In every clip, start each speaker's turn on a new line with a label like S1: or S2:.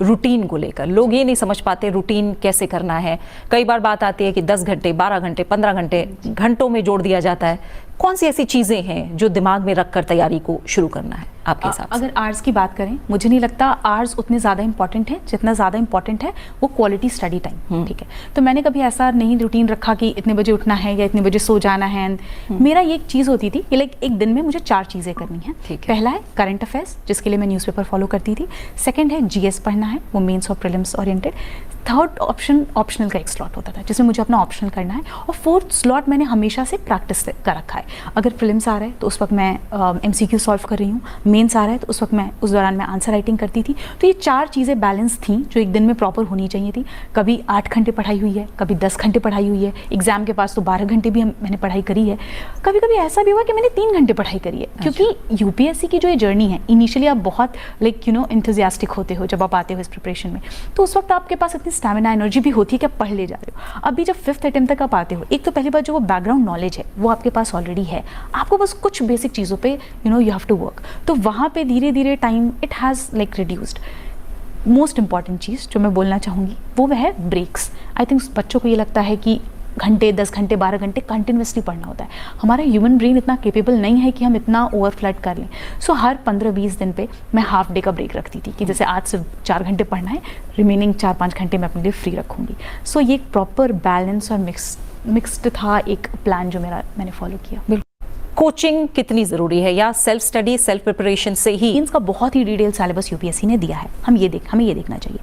S1: Routine को लेकर। लोग ये नहीं समझ पाते रूटीन कैसे करना है। कई बार बात आती है कि 10 घंटे, 12 घंटे, 15 घंटे, घंटों में जोड़ दिया जाता है। कौन सी ऐसी चीज़ें हैं जो दिमाग में रखकर तैयारी को शुरू करना है आपके हिसाब से?
S2: अगर आवर्स की बात करें, मुझे नहीं लगता आवर्स उतने ज़्यादा इंपॉर्टेंट है जितना ज़्यादा इंपॉर्टेंट है वो क्वालिटी स्टडी टाइम। ठीक है, तो मैंने कभी ऐसा नहीं रूटीन रखा कि इतने बजे उठना है या इतने बजे सो जाना है। मेरा ये एक चीज़ होती थी कि लाइक एक दिन में मुझे 4 चीज़ें करनी है। पहला है करंट अफेयर्स, जिसके लिए मैं न्यूज़पेपर फॉलो करती थी। सेकेंड है जीएस पढ़ना है, वो मेंस और prelims oriented. Third option optional का एक स्लॉट होता था जिसमें मुझे अपना ऑप्शनल करना है। और फोर्थ स्लॉट मैंने हमेशा से प्रैक्टिस कर रखा है। अगर प्रीलिम्स आ रहा है तो उस वक्त मैं एमसीक्यू सॉल्व कर रही हूँ, मेंस आ रहा है तो उस वक्त मैं उस दौरान मैं आंसर राइटिंग करती थी। तो ये 4 चीज़ें बैलेंस थी जो एक दिन में प्रॉपर होनी चाहिए थी। कभी 8 घंटे पढ़ाई हुई है, कभी 10 घंटे पढ़ाई हुई है, एग्जाम के पास तो 12 घंटे भी मैंने पढ़ाई करी है। कभी कभी ऐसा भी हुआ कि मैंने 3 घंटे पढ़ाई करी है। क्योंकि यूपीएससी की जो ये जर्नी है, इनिशियली आप बहुत लाइक इंथुजियास्टिक होते हो जब आप आते हो इस प्रिपरेशन में, तो उस वक्त आपके पास इतनी स्टैमिना एनर्जी भी होती है कि आप पढ़ ले जा रहे हो। अभी जब 5th अटेम्प्ट तक आप आते हो, एक तो पहली बात जो वो बैकग्राउंड नॉलेज है वो आपके पास ऑलरेडी है, आपको बस कुछ बेसिक चीज़ों पे यू हैव टू वर्क। तो वहाँ पे धीरे धीरे time it has like reduced. Most important चीज़ जो मैं बोलना चाहूँगी वो है ब्रेक्स। आई थिंक बच्चों को ये लगता है कि घंटे, 10 घंटे, 12 घंटे कंटिन्यूसली पढ़ना होता है। हमारा ह्यूमन ब्रेन इतना केपेबल नहीं है कि हम इतना ओवरफ्लड कर लें। सो हर 15-20 दिन पे मैं हाफ डे का ब्रेक रखती थी कि जैसे आज सिर्फ 4 घंटे पढ़ना है, रिमेनिंग 4-5 घंटे मैं अपने लिए फ्री रखूँगी। सो ये एक प्रॉपर बैलेंस और मिक्स्ड था एक प्लान जो मैंने फॉलो किया।
S1: कोचिंग कितनी ज़रूरी है या सेल्फ स्टडी, सेल्फ प्रिपरेशन से ही?
S2: इनका बहुत ही डिटेल सिलेबस यूपीएससी ने दिया है, हमें ये देखना चाहिए।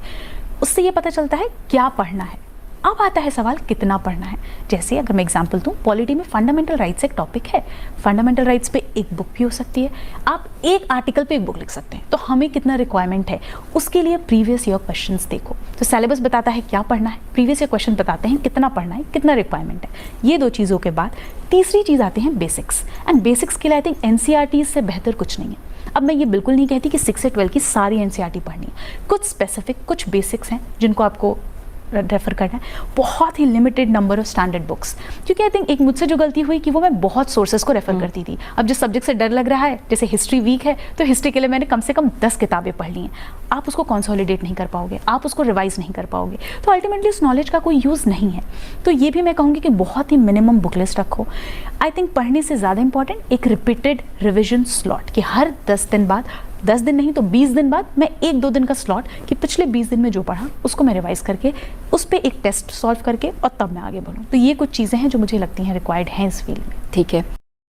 S2: उससे ये पता चलता है क्या पढ़ना है। अब आता है सवाल कितना पढ़ना है। जैसे अगर मैं एग्जांपल दूं, पॉलिटी में फंडामेंटल राइट्स एक टॉपिक है। फंडामेंटल राइट्स पे एक बुक भी हो सकती है, आप एक आर्टिकल पे एक बुक लिख सकते हैं। तो हमें कितना रिक्वायरमेंट है उसके लिए प्रीवियस ईयर क्वेश्चंस देखो। तो सिलेबस बताता है क्या पढ़ना है, प्रीवियस ईयर क्वेश्चन बताते हैं कितना पढ़ना है, कितना रिक्वायरमेंट है। ये 2 चीज़ों के बाद तीसरी चीज़ आती है बेसिक्स। एंड बेसिक्स के लिए आई थिंक एनसीईआरटी से बेहतर कुछ नहीं है। अब मैं ये बिल्कुल नहीं कहती कि 6 से 12 की सारी एनसीईआरटी पढ़नी है। कुछ स्पेसिफिक, कुछ बेसिक्स हैं जिनको आपको रेफर करना है। बहुत ही limited number of standard books, क्योंकि आई थिंक एक मुझसे जो गलती हुई कि वो मैं बहुत सोर्सेज को रेफर करती थी। अब जिस सब्जेक्ट से डर लग रहा है, जैसे हिस्ट्री वीक है तो हिस्ट्री के लिए मैंने कम से कम 10 किताबें पढ़ ली हैं। आप उसको कंसोलिडेट नहीं कर पाओगे, आप उसको रिवाइज नहीं कर पाओगे, तो अल्टीमेटली उस नॉलेज का कोई यूज़ नहीं है। तो ये भी मैं कहूँगी कि बहुत ही मिनिमम बुक लिस्ट रखो। आई थिंक पढ़ने से ज़्यादा इंपॉर्टेंट एक रिपीटेड रिविजन स्लॉट, कि हर 10 दिन बाद, 10 दिन नहीं तो 20 दिन बाद मैं 1-2 दिन का स्लॉट कि पिछले 20 दिन में जो पढ़ा उसको मैं रिवाइज करके उस पर एक टेस्ट सॉल्व करके और तब मैं आगे बढ़ूँ। तो ये कुछ चीज़ें हैं जो मुझे लगती हैं रिक्वायर्ड हैं इस फील्ड में।
S1: ठीक है।